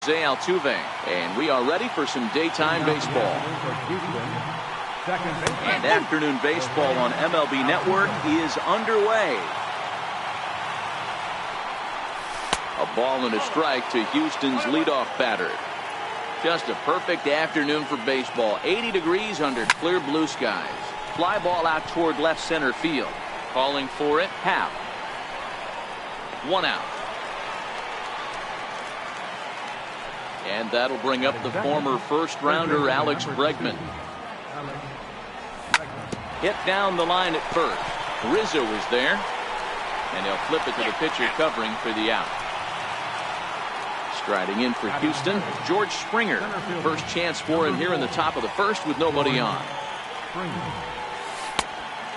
Jose Altuve. And we are ready for some daytime baseball. And afternoon baseball on MLB Network is underway. A ball and a strike to Houston's leadoff batter. Just a perfect afternoon for baseball. 80 degrees under clear blue skies. Fly ball out toward left center field. Calling for it, Happ. 1 out. And that'll bring up the former first-rounder Alex Bregman. Hit down the line at first. Rizzo is there. And he'll flip it to the pitcher covering for the out. Striding in for Houston, George Springer. First chance for him here in the top of the first with nobody on.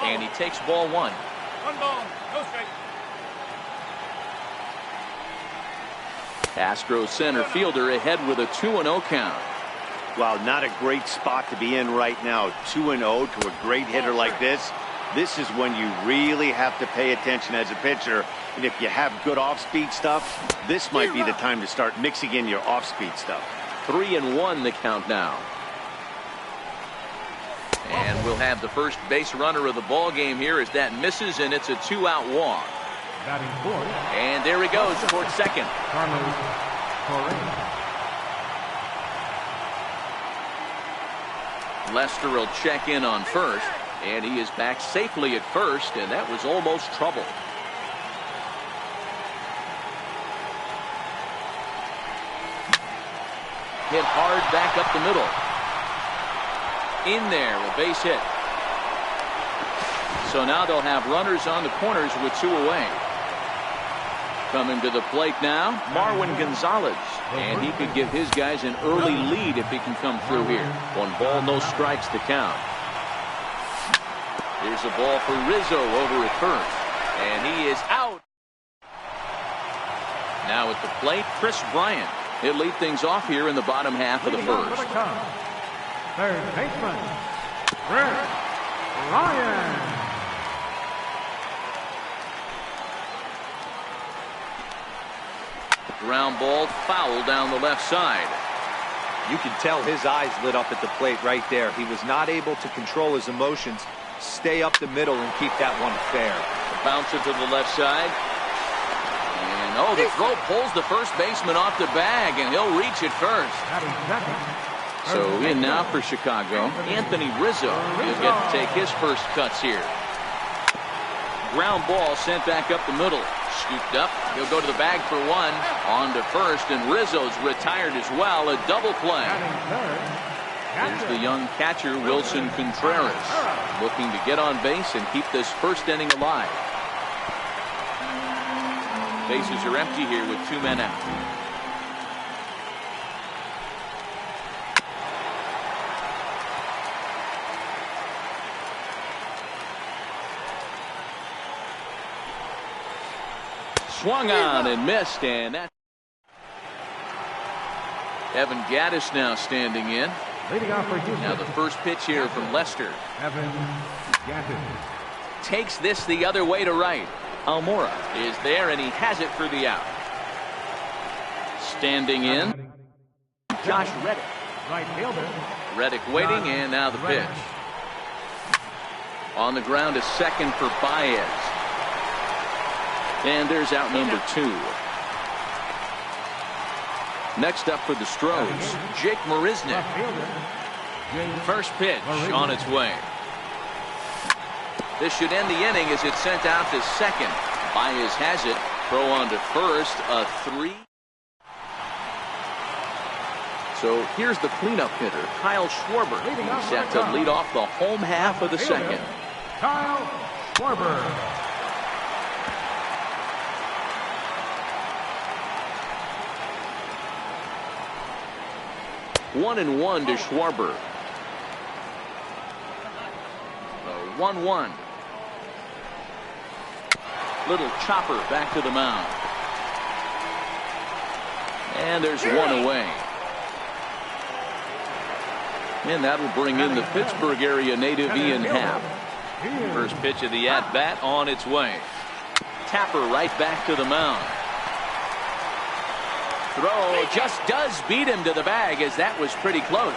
And he takes ball 1. 1 ball, no strike. Astros center fielder ahead with a 2-0 count. Wow, not a great spot to be in right now. 2-0 to a great hitter like this. This is when you really have to pay attention as a pitcher. And if you have good off-speed stuff, this might be the time to start mixing in your off-speed stuff. 3-1 the count now. And we'll have the first base runner of the ball game here as that misses, and it's a 2-out walk. And there he goes towards second. Lester will check in on first, and he is back safely at first, and that was almost trouble. Hit hard back up the middle. In there, a base hit. So now they'll have runners on the corners with 2 away. Coming to the plate now, Marwin Gonzalez. And he could give his guys an early lead if he can come through here. 1 ball, no strikes to count. Here's a ball for Rizzo over at first. And he is out. Now at the plate, Chris Bryant. He'll lead things off here in the bottom half of the first. Third baseman, Chris Bryant. Ground ball foul down the left side. You can tell his eyes lit up at the plate right there. He was not able to control his emotions. Stay up the middle and keep that one fair. Bounce it to the left side. And oh, the throw pulls the first baseman off the bag, and he'll reach it first. So in now for Chicago, Anthony Rizzo. He'll get to take his first cuts here. Ground ball sent back up the middle. Scooped up. He'll go to the bag for 1. On to first, and Rizzo's retired as well. A double play. Here's the young catcher, Wilson Contreras, looking to get on base and keep this first inning alive. Bases are empty here with 2 men out. Swung on and missed, and that. Evan Gattis now standing in. Now the first pitch here from Lester. Evan Gattis takes this the other way to right. Almora is there, and he has it for the out. Standing in, Josh Reddick. Right fielder. Reddick waiting, and now the pitch. On the ground is second for Baez. And there's out number 2. Next up for the Stros, Jake Marisnick. First pitch on its way. This should end the inning as it's sent out to second. Baez has it. Throw on to first. A 3. So here's the cleanup hitter, Kyle Schwarber. He's set to lead off the home half of the second. Kyle Schwarber. 1-1 to Schwarber. 1-1. Little chopper back to the mound. And there's 1 away. And that will bring in the Pittsburgh area native Ian Happ. First pitch of the at-bat on its way. Tapper right back to the mound. throw just does beat him to the bag, as that was pretty close.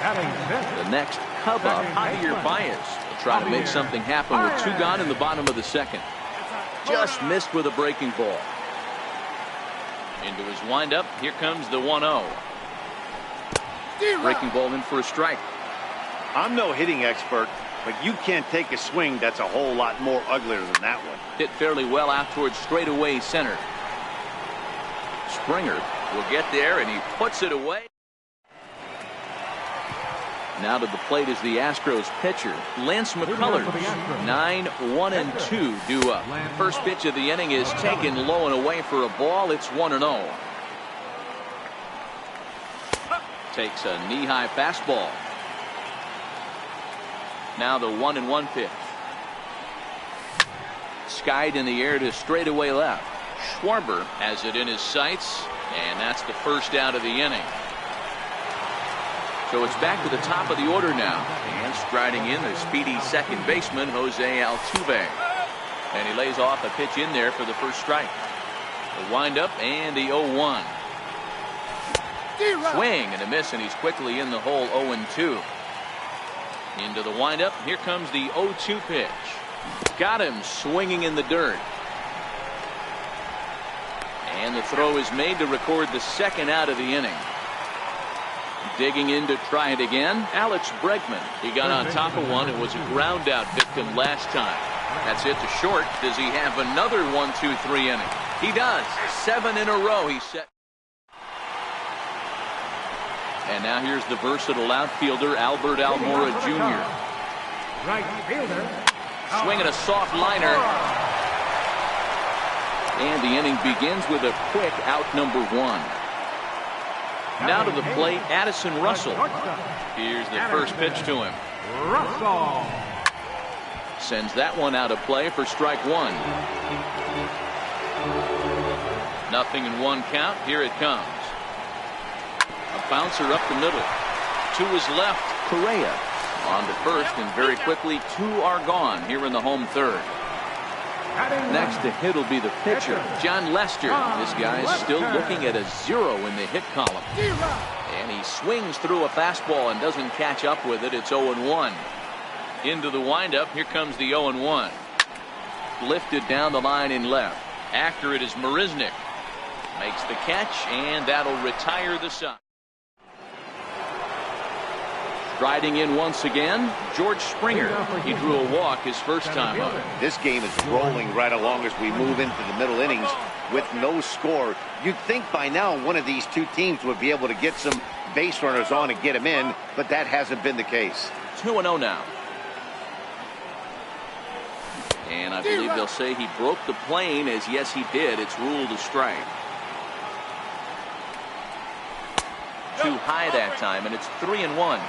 The next Cub up, Javier Baez will try to make something happen with 2 gone in the bottom of the second. Just missed with a breaking ball. Into his windup, here comes the 1-0. Breaking ball in for a strike. I'm no hitting expert, but you can't take a swing that's a whole lot more uglier than that one. Hit fairly well out towards straightaway center. Springer will get there, and he puts it away. Now to the plate is the Astros pitcher, Lance McCullers. 9-1-2 due up. First pitch of the inning is taken low and away for a ball. It's 1-0. Takes a knee-high fastball. Now the 1-1 pitch. Skied in the air to straightaway left. Schwarber has it in his sights, and that's the first out of the inning. So it's back to the top of the order now, and striding in the speedy second baseman, Jose Altuve. And he lays off a pitch in there for the first strike. The windup and the 0-1. Swing and a miss, and he's quickly in the hole. 0-2. Into the windup. Here comes the 0-2 pitch. Got him swinging in the dirt. And the throw is made to record the second out of the inning. Digging in to try it again, Alex Bregman. He got on top of one and was a ground out victim last time. That's it to short. Does he have another 1-2-3 inning? He does. 7 in a row he's set. And now here's the versatile outfielder, Albert Almora Jr. Right fielder. Swinging a soft liner. And the inning begins with a quick out number 1. Now to the plate, Addison Russell. Here's the first pitch to him. Russell sends that one out of play for strike 1. 0-1 count. Here it comes. A bouncer up the middle. To his left, Correa on to first, and very quickly 2 are gone here in the home third. Next to hit will be the pitcher, John Lester. This guy's still looking at a 0 in the hit column. And he swings through a fastball and doesn't catch up with it. It's 0-1. Into the windup. Here comes the 0-1. Lifted down the line in left. After it is Marisnick. Makes the catch, and that'll retire the side. Riding in once again, George Springer. He drew a walk his first time up. This game is rolling right along as we move into the middle innings with no score. You'd think by now one of these two teams would be able to get some base runners on and get them in, but that hasn't been the case. 2-0 now. And I believe they'll say he broke the plane, as yes he did. It's ruled a strike. Too high that time, and it's 3-1.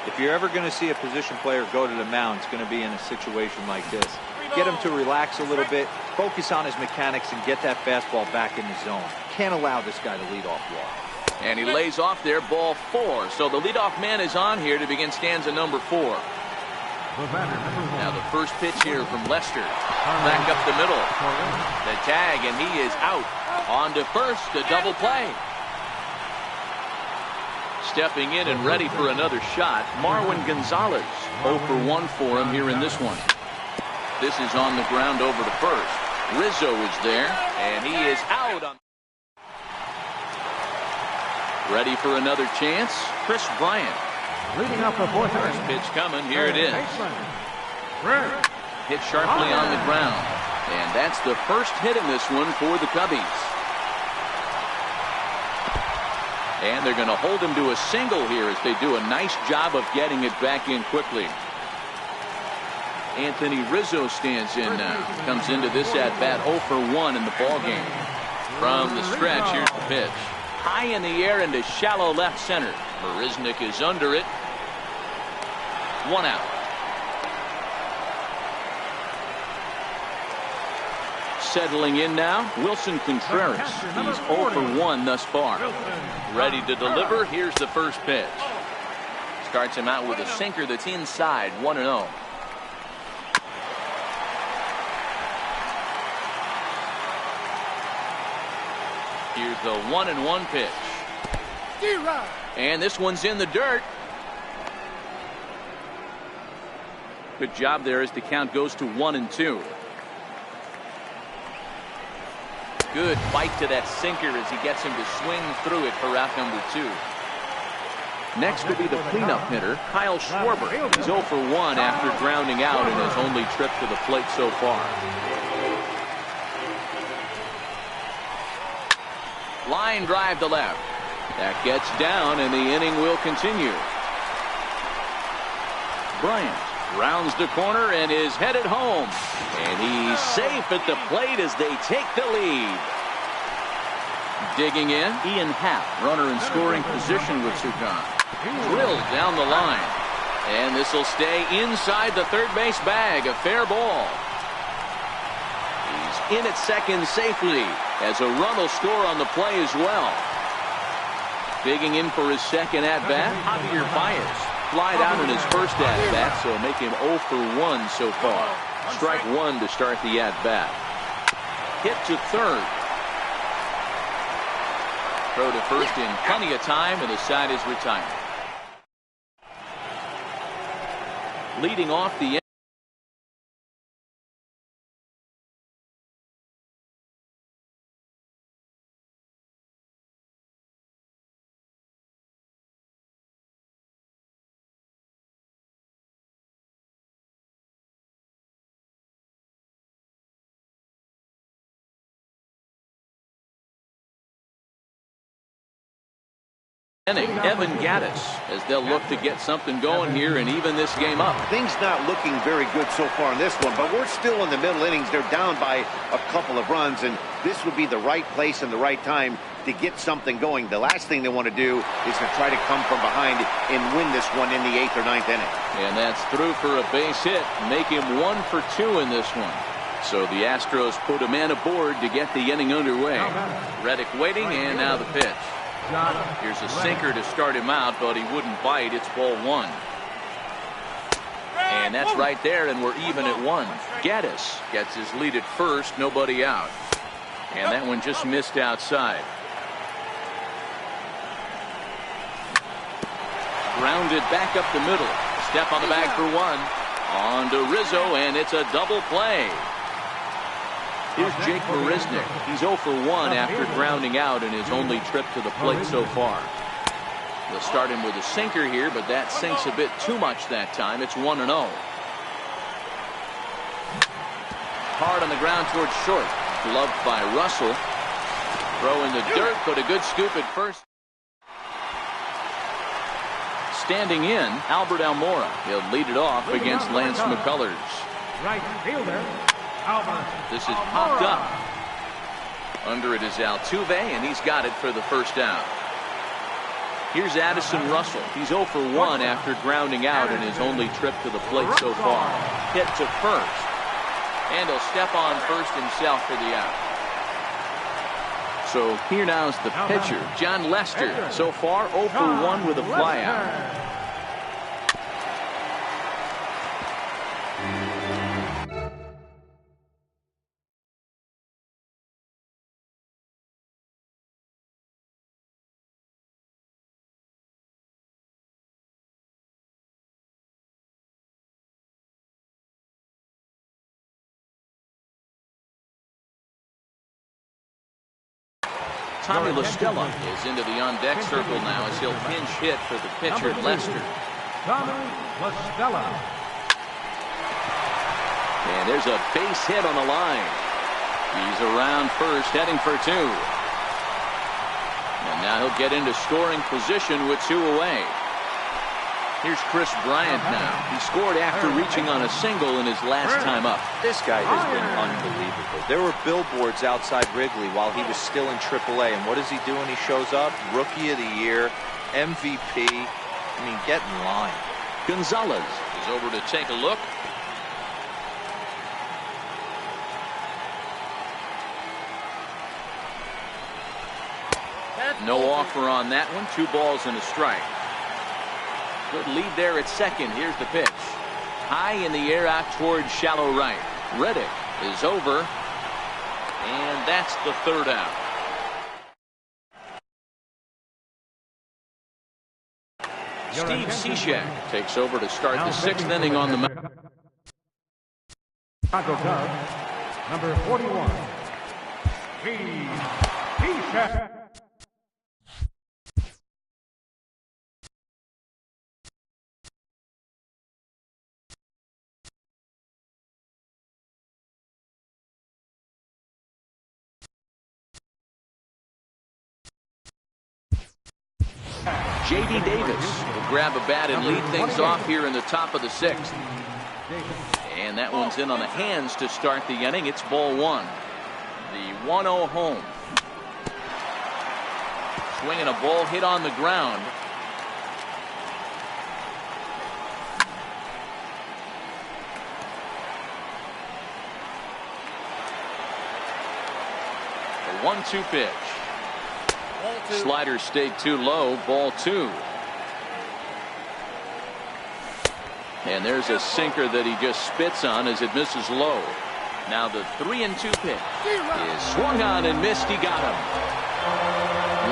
If you're ever going to see a position player go to the mound, it's going to be in a situation like this. Get him to relax a little bit, focus on his mechanics, and get that fastball back in the zone. Can't allow this guy to lead off walk. And he lays off there, ball 4. So the leadoff man is on here to begin stanza number 4. Now the first pitch here from Lester. Back up the middle. The tag, and he is out. On to first, a double play. Stepping in and ready for another shot, Marwin Gonzalez. 0 for 1 for him here in this one. This is on the ground over to first. Rizzo is there, and he is out. Ready for another chance, Chris Bryant. leading up the fourth First inning. pitch coming, here it is. Rick. Hit sharply on the ground. And that's the first hit in this one for the Cubbies. And they're going to hold him to a single here as they do a nice job of getting it back in quickly. Anthony Rizzo stands in now. Comes into this at-bat 0 for 1 in the ballgame. From the stretch, here's the pitch. High in the air into shallow left center. Marisnick is under it. 1 out. Settling in now, Wilson Contreras. He's 0 for 1 thus far. Ready to deliver. Here's the first pitch. Starts him out with a sinker that's inside. 1-0. Here's the 1-1 pitch. And this one's in the dirt. Good job there as the count goes to 1-2. Good bite to that sinker as he gets him to swing through it for out number 2. Next will be the cleanup hitter, Kyle Schwarber. He's 0 for 1 after grounding out in his only trip to the plate so far. Line drive to left. That gets down, and the inning will continue. Bryant rounds the corner and is headed home. And he's safe at the plate as they take the lead. Digging in, Ian Happ, runner in scoring position with Sukan. Drilled down the line. And this will stay inside the third base bag. A fair ball. He's in at second safely as a run will score on the play as well. Digging in for his second at-bat, Javier Baez. Flied out in his first at-bat, so make him 0 for 1 so far. Strike 1 to start the at-bat. Hit to third. Throw to first in plenty of time, and the side is retired. Leading off the inning, Evan Gaddis, as they'll look to get something going here and even this game up. Things not looking very good so far in this one, but we're still in the middle innings. They're down by a couple of runs, and this would be the right place and the right time to get something going. The last thing they want to do is to try to come from behind and win this one in the 8th or 9th inning. And that's through for a base hit, make him 1 for 2 in this one. So the Astros put a man aboard to get the inning underway. Reddick waiting, and now the pitch. Here's a sinker to start him out, but he wouldn't bite. It's ball 1. And that's right there, and we're even at 1. Gaddis gets his lead at first, nobody out. And that one just missed outside. Grounded back up the middle. Step on the bag for 1. On to Rizzo, and it's a double play. Here's Jake Marisnick. He's 0 for 1 after grounding out in his only trip to the plate so far. They'll start him with a sinker here, but that sinks a bit too much that time. It's 1-0. Hard on the ground towards short. Gloved by Russell. Throw in the dirt, but a good scoop at first. Standing in, Albert Almora. He'll lead it off against Lance McCullers. Right fielder, Albert. This is popped up. Under it is Altuve, and he's got it for the first down. Here's Addison Russell. He's 0 for 1 after grounding out in his only trip to the plate so far. Hit to first. And he'll step on first himself for the out. So here now is the pitcher, John Lester. So far 0 for 1 with a flyout. Tommy La Stella is into the on-deck circle now as he'll pinch hit for the pitcher, Lester. Tommy La Stella. And there's a base hit on the line. He's around first, heading for 2. And now he'll get into scoring position with 2 away. Here's Chris Bryant now. He scored after reaching on a single in his last time up. This guy has been unbelievable. There were billboards outside Wrigley while he was still in AAA. And what does he do when he shows up? Rookie of the Year, MVP. I mean, get in line. Gonzalez is over to take a look. No offer on that one. 2 balls and a strike. Good lead there at second. Here's the pitch. High in the air out towards shallow right. Reddick is over. And that's the 3rd out. Steve Cishek takes over to start the 6th inning on the mound. Chicago Cubs, number 41, Steve Cishek. J.D. Davis will grab a bat and lead things off here in the top of the 6th. And that one's in on the hands to start the inning. It's ball 1. The 1-0 home. Swinging a ball hit on the ground. The 1-2 pitch. Slider stayed too low. Ball 2. And there's a sinker that he just spits on as it misses low. Now the 3-2 pitch is swung on and missed. He got him.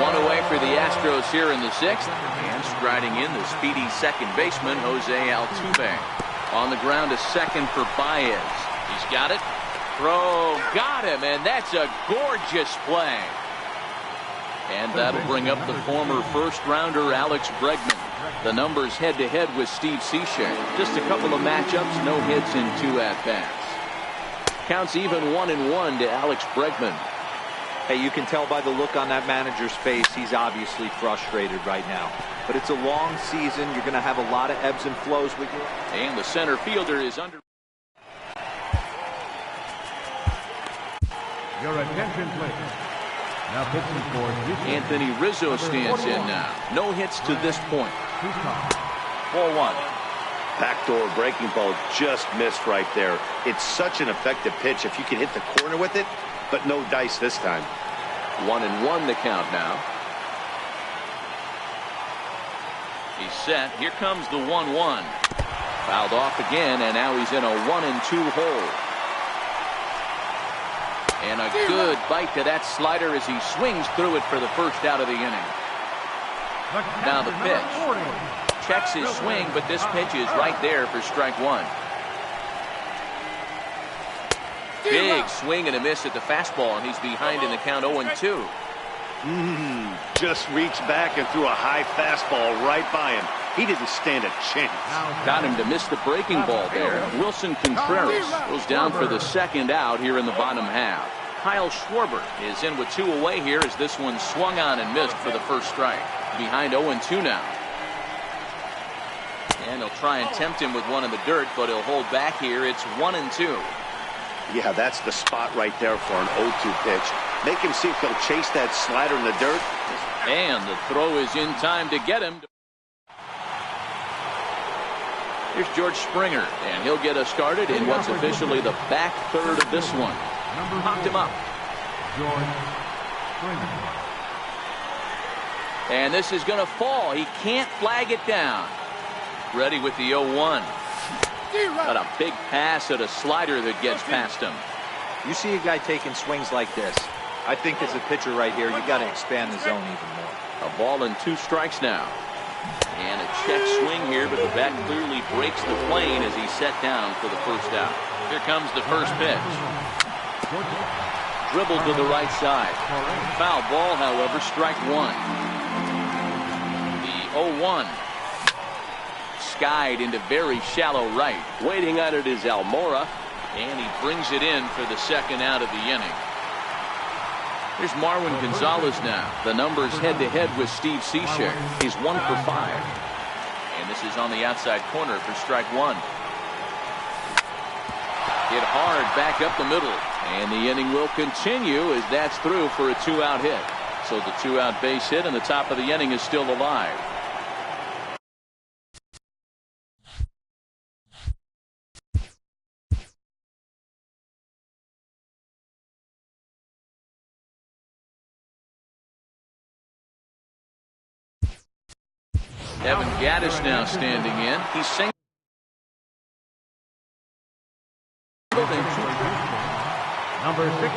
One away for the Astros here in the 6th. And striding in, the speedy second baseman, Jose Altuve. On the ground, a second for Baez. He's got it. Throw. Got him. And that's a gorgeous play. And that'll bring up the former first-rounder Alex Bregman. The numbers head-to-head with Steve Cishek. Just a couple of matchups, no hits in 2 at-bats. Counts even 1-1 to Alex Bregman. Hey, you can tell by the look on that manager's face, he's obviously frustrated right now. But it's a long season. You're going to have a lot of ebbs and flows with you. And the center fielder is under. Your attention, please. Now pitching for Anthony Rizzo stands in now. No hits to this point. Ball 1. Backdoor breaking ball just missed right there. It's such an effective pitch if you can hit the corner with it, but no dice this time. 1-1 the count now. He's set. Here comes the 1-1. Fouled off again, and now he's in a 1-2 hole. And a good bite to that slider as he swings through it for the first out of the inning. Now the pitch. Checks his swing, but this pitch is right there for strike 1. Big swing and a miss at the fastball, and he's behind in the count 0-2. Just reached back and threw a high fastball right by him. He didn't stand a chance. Got him to miss the breaking ball there. Wilson Contreras goes down for the second out here in the bottom half. Kyle Schwarber is in with 2 away here as this one swung on and missed for the first strike. Behind 0-2 now. And he'll try and tempt him with one in the dirt, but he'll hold back here. It's 1-2. Yeah, that's the spot right there for an 0-2 pitch. Make him see if he'll chase that slider in the dirt. And the throw is in time to get him. Here's George Springer, and he'll get us started in what's officially the back third of this one. Popped him up. George Springer. And this is going to fall. He can't flag it down. Ready with the 0-1. Got a big pass at a slider that gets past him. You see a guy taking swings like this. I think as a pitcher right here, you got to expand the zone even more. A ball and 2 strikes now. And a check swing here, but the bat clearly breaks the plane as he's set down for the first out. Here comes the first pitch. Dribbled to the right side. Foul ball, however, strike 1. The 0-1. Skied into very shallow right. Waiting on it is Almora. And he brings it in for the second out of the inning. Here's Marwin Gonzalez now. The numbers head-to-head with Steve Cishek. He's 1 for 5. And this is on the outside corner for strike 1. Hit hard back up the middle. And the inning will continue as that's through for a 2-out hit. So the 2-out base hit and the top of the inning is still alive. Evan Gaddis now standing in. He's singled Number 6.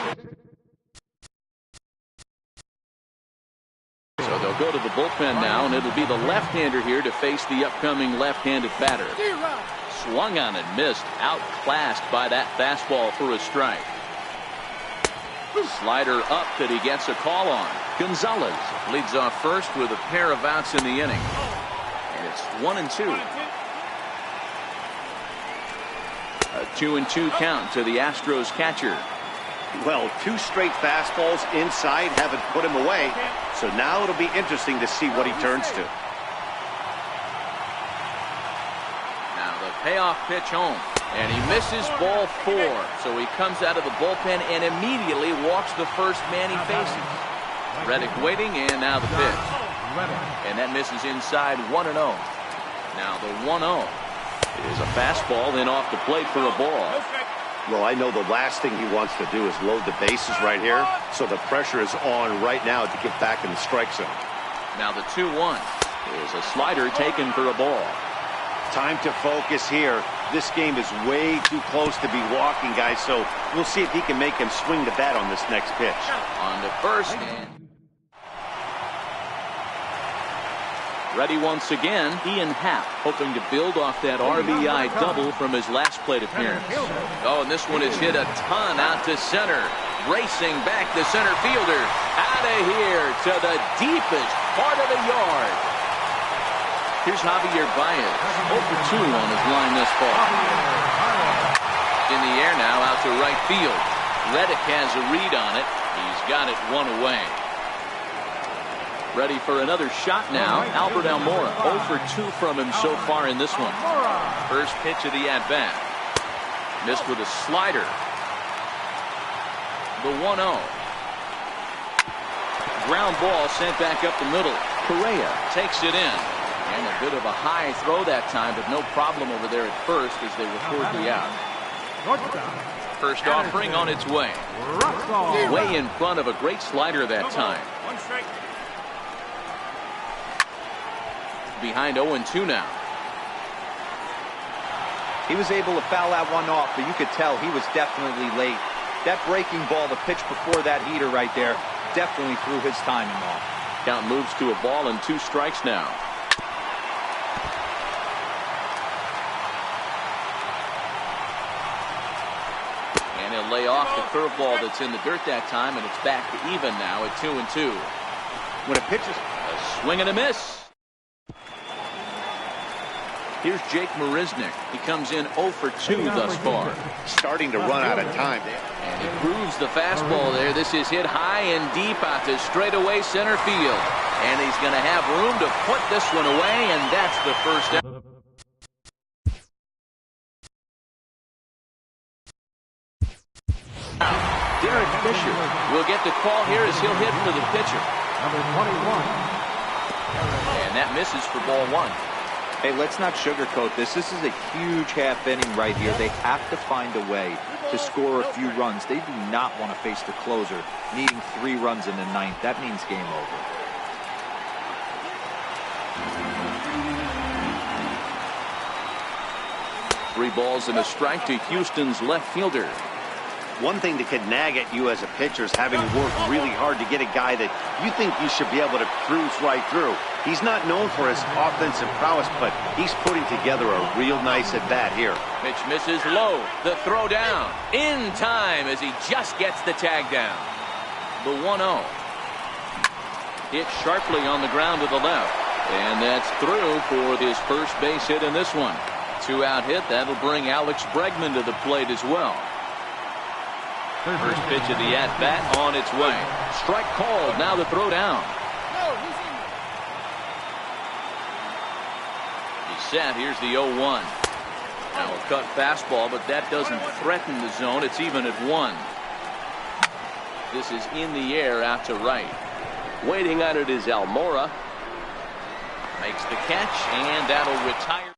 So they'll They'll go to the bullpen now, and it'll be the left-hander here to face the upcoming left-handed batter. Swung on and missed, outclassed by that fastball for a strike. Slider up that he gets a call on. Gonzalez leads off first with a pair of outs in the inning. And it's 1-2. A 2-2 count to the Astros catcher. Well, 2 straight fastballs inside haven't put him away. So now it'll be interesting to see what he turns to. Now the payoff pitch home. And he misses ball 4. So he comes out of the bullpen and immediately walks the first man he faces. Reddick waiting, and now the pitch. And that misses inside 1-0. Now the 1-0 is a fastball, then off the plate for a ball. Well, I know the last thing he wants to do is load the bases right here. So the pressure is on right now to get back in the strike zone. Now the 2-1 is a slider taken for a ball. Time to focus here. This game is way too close to be walking, guys, so we'll see if he can make him swing the bat on this next pitch. On to first. And ready once again, Ian Happ, hoping to build off that RBI double from his last plate appearance. Oh, and this one is hit a ton out to center. Racing back the center fielder. Out of here to the deepest part of the yard. Here's Javier Baez, 0 for 2 on his line thus far. In the air now, out to right field. Reddick has a read on it. He's got it 1 away. Ready for another shot now. Albert Almora, 0 for 2 from him so far in this one. First pitch of the at-bat. Missed with a slider. The 1-0. Ground ball sent back up the middle. Correa takes it in. And a bit of a high throw that time, but no problem over there at first as they record the out. First offering on its way. Way in front of a great slider that time. Behind 0-2 now. He was able to foul that one off, but you could tell he was definitely late. That breaking ball, the pitch before that heater right there, definitely threw his timing off. Count moves to a ball and 2 strikes now. He'll lay off the curveball that's in the dirt that time, and it's back to even now at 2-2. When a pitcher's a swing and a miss. Here's Jake Marisnick. He comes in 0 for 2 thus far. Starting to run out of time there. And he grooves the fastball there. This is hit high and deep out to straightaway center field. And he's going to have room to put this one away, and that's the first out. Derek Fisher will get the call here as he'll hit for the pitcher. Number 21. And that misses for ball 1. Hey, let's not sugarcoat this. This is a huge half inning right here. They have to find a way to score a few runs. They do not want to face the closer, needing 3 runs in the 9th. That means game over. Three balls and a strike to Houston's left fielder. One thing that could nag at you as a pitcher is having to work really hard to get a guy that you think you should be able to cruise right through. He's not known for his offensive prowess, but he's putting together a real nice at-bat here. Pitch misses low. The throw down. In time as he just gets the tag down. The 1-0. Hit sharply on the ground to the left. And that's through for his first base hit in this one. 2-out hit. That'll bring Alex Bregman to the plate as well. First pitch of the at-bat on its way. Strike called. Now the throw down. He's set. Here's the 0-1. Now a cut fastball, but that doesn't threaten the zone. It's even at 1. This is in the air out to right. Waiting on it is Almora. Makes the catch, and that'll retire.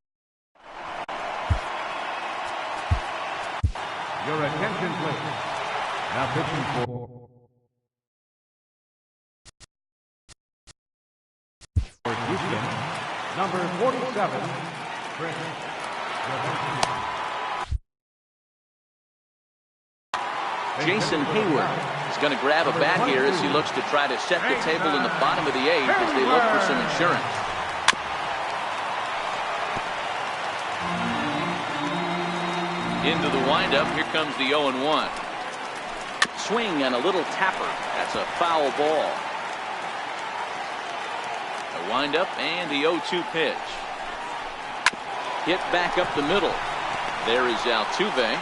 Your attention, please. Now pitching for Houston, number 47, Chris. Jason Hayward He's going to grab a bat here as he looks to try to set the table in the bottom of the eighth as they look for some insurance. Into the windup. Here comes the 0-1. Swing and a little tapper. That's a foul ball. The windup and the 0-2 pitch. Hit back up the middle. There is Altuve.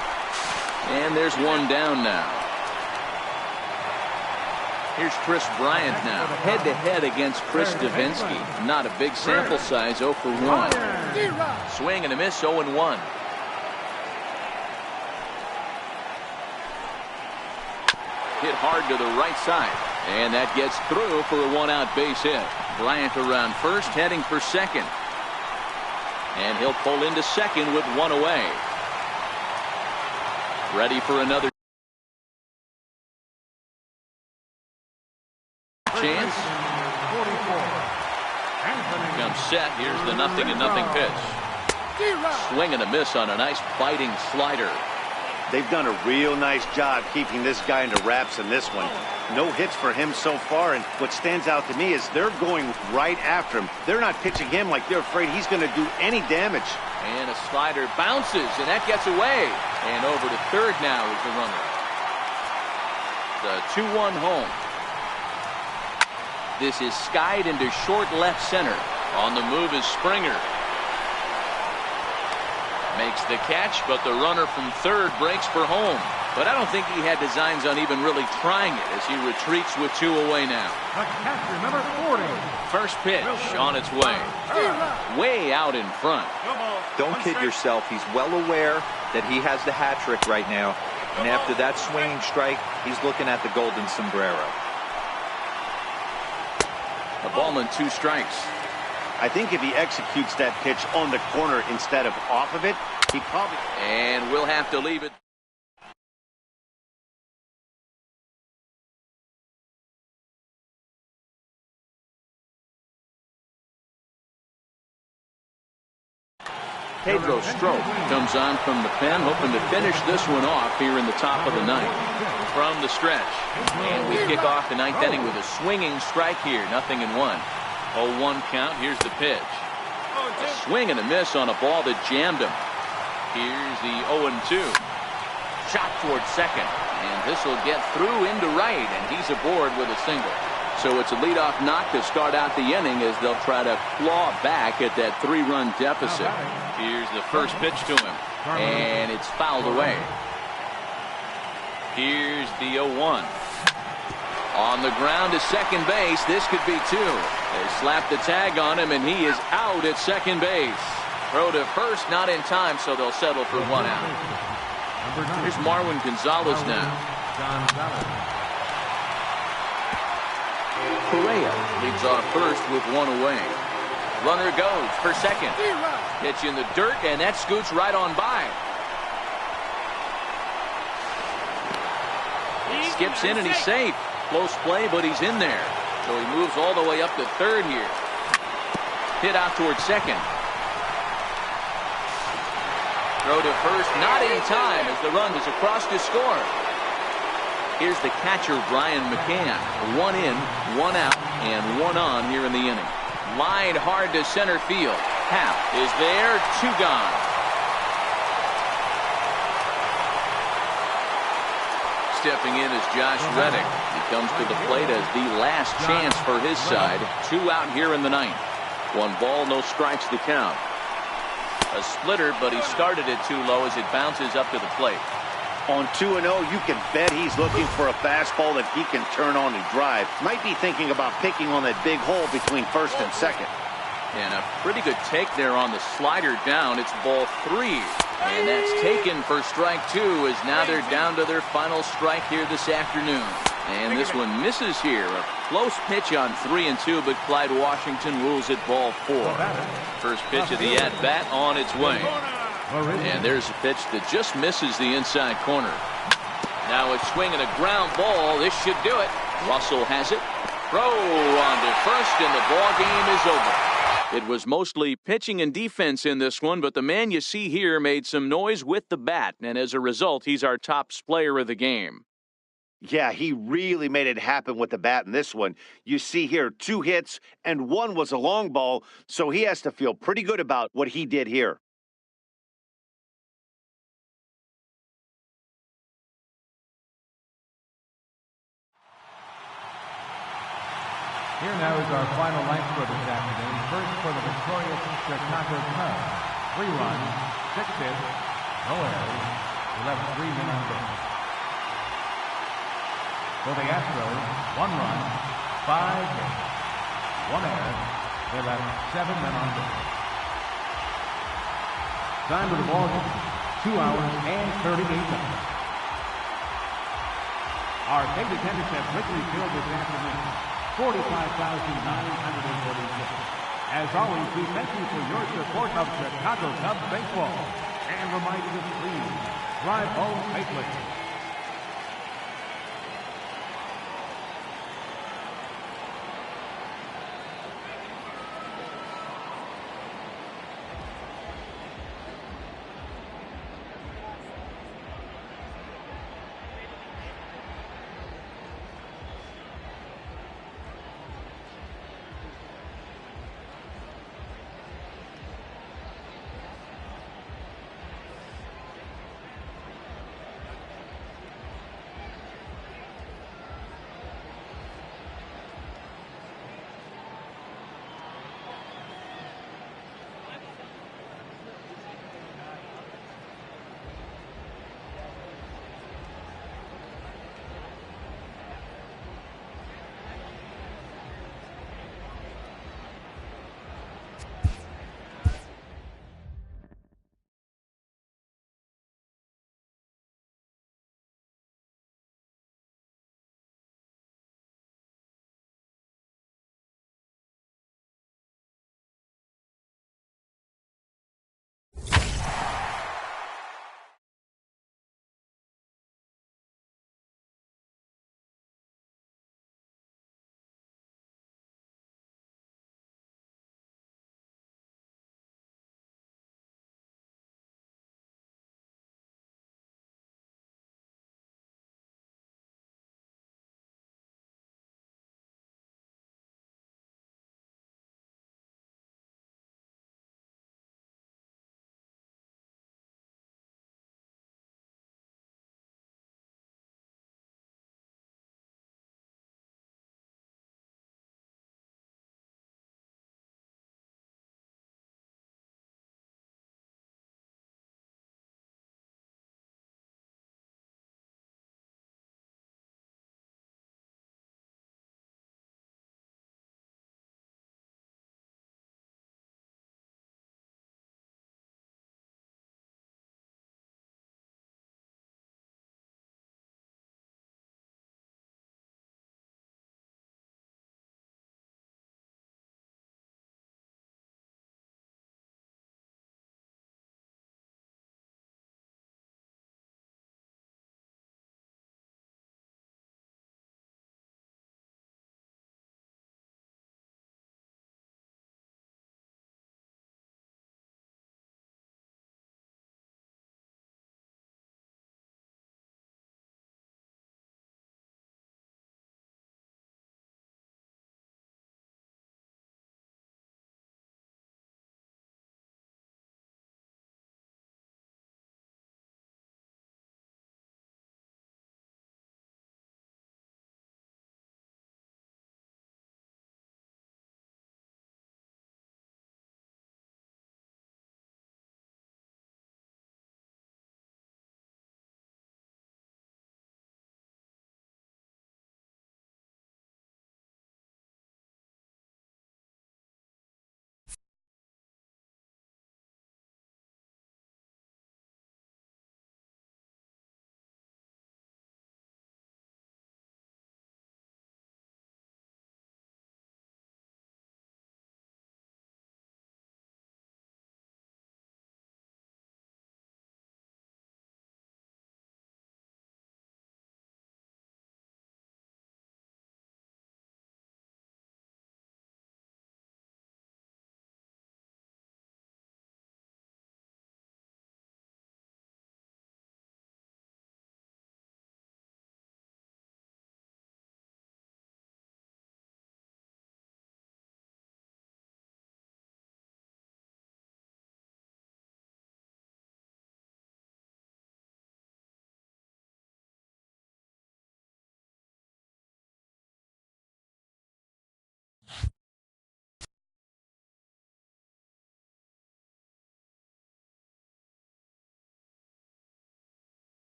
And there's one down now. Here's Chris Bryant now, head-to-head against Chris Davinsky. Not a big sample size, 0 for 1. Swing and a miss, 0-1. Hit hard to the right side, and that gets through for a one-out base hit. Bryant around first, heading for second. And he'll pull into second with one away. Ready for another chance. Comes set. Here's the 0-0 pitch. Swing and a miss on a nice biting slider. They've done a real nice job keeping this guy into wraps in this one. No hits for him so far, and what stands out to me is they're going right after him. They're not pitching him like they're afraid he's going to do any damage. And a slider bounces, and that gets away. And over to third now is the runner. The 2-1 home. This is skied into short left center. On the move is Springer. Makes the catch, but the runner from third breaks for home. But I don't think he had designs on even really trying it as he retreats with two away now. Number 40. First pitch on its way. Way out in front. Don't kid yourself. He's well aware that he has the hat trick right now. And after that swinging strike, he's looking at the golden sombrero. A ball and 2 strikes. I think if he executes that pitch on the corner instead of off of it, he probably... And we'll have to leave it. Pedro Strop comes on from the pen, hoping to finish this one off here in the top of the ninth. From the stretch. And we kick off the ninth inning with a swinging strike here. 0-1. 0-1 count. Here's the pitch. A swing and a miss on a ball that jammed him. Here's the 0-2. Shot towards second. And this will get through into right. And he's aboard with a single. So it's a leadoff knock to start out the inning as they'll try to claw back at that 3-run deficit. Here's the first pitch to him. And it's fouled away. Here's the 0-1. On the ground to second base. This could be 2. They slap the tag on him, and he is out at second base. Throw to first, not in time, so they'll settle for 1 out. Here's Marwin Gonzalez now. Correa leads off first with 1 away. Runner goes for second. Pitch in the dirt, and that scoots right on by. He skips in, and he's safe. Close play, but he's in there. So he moves all the way up to third here. Hit out towards second. Throw to first, not in time as the run is across to score. Here's the catcher, Brian McCann. 1 in, 1 out, and 1 on here in the inning. Line hard to center field. Happ is there, 2 gone. Stepping in is Josh Reddick. He comes to the plate as the last chance for his side. 2 out here in the ninth. 1 ball, no strikes to count. A splitter, but he started it too low as it bounces up to the plate. On 2-0, you can bet he's looking for a fastball that he can turn on and drive. Might be thinking about picking on that big hole between first and second. And a pretty good take there on the slider down. It's ball 3. And that's taken for strike 2 as now they're down to their final strike here this afternoon. And this one misses here. A close pitch on 3 and 2, but Clyde Washington rules it ball 4. First pitch of the at-bat on its way. And there's a pitch that just misses the inside corner. Now a swing and a ground ball. This should do it. Russell has it. Throw on to first, and the ball game is over. It was mostly pitching and defense in this one, but the man you see here made some noise with the bat, and as a result, he's our top player of the game. Yeah, he really made it happen with the bat in this one. You see here 2 hits and 1 was a long ball, so he has to feel pretty good about what he did here. Here now is our final line score this afternoon. First for the victorious Chicago Cubs. 3 runs, 6 hits, no errors. They left 3 men on base. For the Astros, 1 run, 5 hits, 1 error. They left 7 men on base. Time to the ball game, 2 hours and 38 minutes. Our paid attendance at Wrigley Field this afternoon, 45,946. As always, we thank you for your support of Chicago Cubs baseball and remind you to please drive home safely.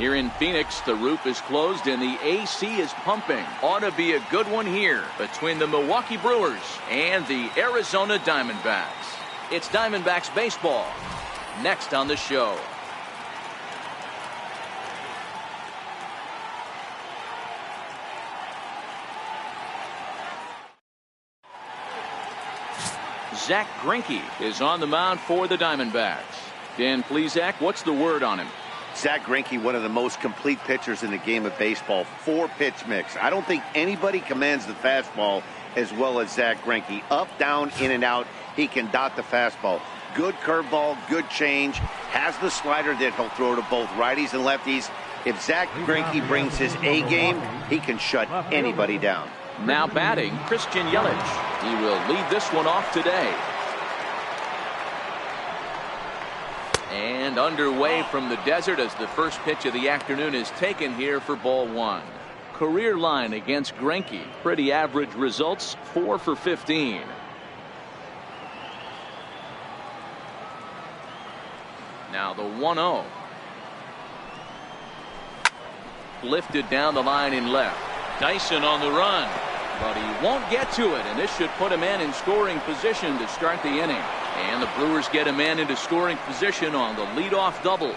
Here in Phoenix, the roof is closed and the AC is pumping. Ought to be a good one here between the Milwaukee Brewers and the Arizona Diamondbacks. It's Diamondbacks baseball next on the show. Zach Greinke is on the mound for the Diamondbacks. Dan Plesac, what's the word on him? Zach Greinke, one of the most complete pitchers in the game of baseball. 4-pitch mix. I don't think anybody commands the fastball as well as Zach Greinke. Up, down, in and out. He can dot the fastball. Good curveball, good change. Has the slider that he'll throw to both righties and lefties. If Zach Greinke brings his A game, he can shut anybody down. Now batting, Christian Yelich. He will lead this one off today. And underway from the desert as the first pitch of the afternoon is taken here for ball one. Career line against Greinke. Pretty average results, 4 for 15. Now the 1-0. Lifted down the line in left. Dyson on the run, but he won't get to it, and this should put a man in scoring position to start the inning. And the Brewers get a man into scoring position on the leadoff double.